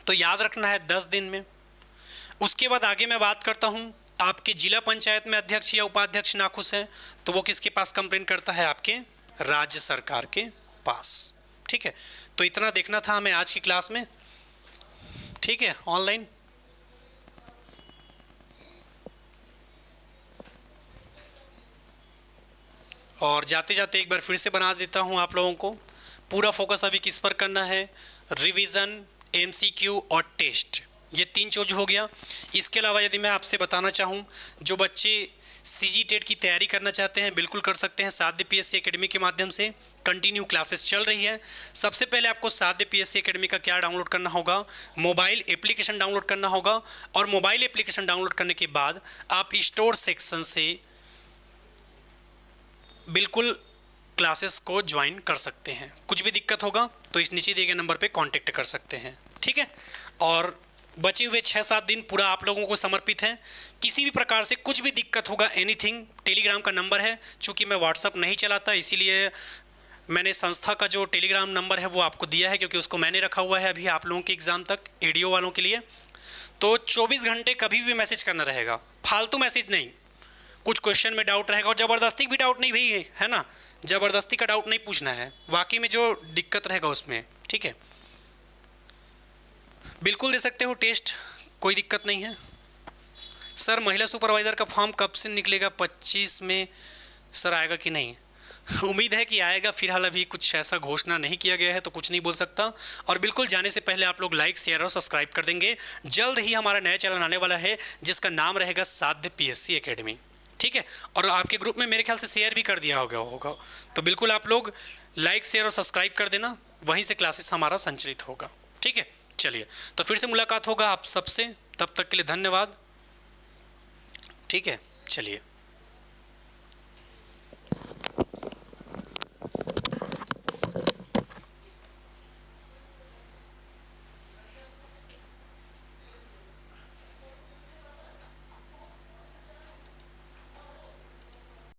तो याद रखना है 10 दिन में। उसके बाद आगे मैं बात करता हूँ, आपके जिला पंचायत में अध्यक्ष या उपाध्यक्ष नाखुश है तो वो किसके पास कंप्लेन करता है? आपके राज्य सरकार के पास। ठीक है, तो इतना देखना था हमें आज की क्लास में। ठीक है, ऑनलाइन और जाते जाते एक बार फिर से बना देता हूं आप लोगों को। पूरा फोकस अभी किस पर करना है? रिवीजन, एमसीक्यू और टेस्ट, ये 3 चीज हो गया। इसके अलावा यदि मैं आपसे बताना चाहूं, जो बच्चे सीजी टेट की तैयारी करना चाहते हैं बिल्कुल कर सकते हैं। साध्य पीएससी एकेडमी के माध्यम से कंटिन्यू क्लासेस चल रही है। सबसे पहले आपको साध्य पीएससी एकेडमी का क्या डाउनलोड करना होगा? मोबाइल एप्लीकेशन डाउनलोड करना होगा, और मोबाइल एप्लीकेशन डाउनलोड करने के बाद आप स्टोर सेक्शन से बिल्कुल क्लासेस को ज्वाइन कर सकते हैं। कुछ भी दिक्कत होगा तो इस नीचे दिए गए नंबर पे कांटेक्ट कर सकते हैं। ठीक है, और बचे हुए 6-7 दिन पूरा आप लोगों को समर्पित है। किसी भी प्रकार से कुछ भी दिक्कत होगा, एनीथिंग, टेलीग्राम का नंबर है। चूँकि मैं व्हाट्सअप नहीं चलाता इसीलिए मैंने संस्था का जो टेलीग्राम नंबर है वो आपको दिया है, क्योंकि उसको मैंने रखा हुआ है अभी आप लोगों के एग्ज़ाम तक, एडीओ वालों के लिए। तो 24 घंटे कभी भी मैसेज करना रहेगा, फालतू मैसेज नहीं। कुछ क्वेश्चन में डाउट रहेगा, और ज़बरदस्ती भी डाउट नहीं भाई, है ना, ज़बरदस्ती का डाउट नहीं पूछना है, वाकई में जो दिक्कत रहेगा उसमें, ठीक है। बिल्कुल दे सकते हो टेस्ट, कोई दिक्कत नहीं है। सर महिला सुपरवाइज़र का फॉर्म कब से निकलेगा? 25 में सर आएगा कि नहीं? उम्मीद है कि आएगा, फिलहाल अभी कुछ ऐसा घोषणा नहीं किया गया है तो कुछ नहीं बोल सकता। और बिल्कुल जाने से पहले आप लोग लाइक, शेयर और सब्सक्राइब कर देंगे। जल्द ही हमारा नया चैनल आने वाला है जिसका नाम रहेगा साध्य पीएससी एकेडमी, ठीक है। और आपके ग्रुप में मेरे ख्याल से शेयर भी कर दिया होगा, तो बिल्कुल आप लोग लाइक, शेयर और सब्सक्राइब कर देना, वहीं से क्लासेस हमारा संचालित होगा, ठीक है। चलिए, तो फिर से मुलाकात होगा आप सबसे, तब तक के लिए धन्यवाद, ठीक है। चलिए।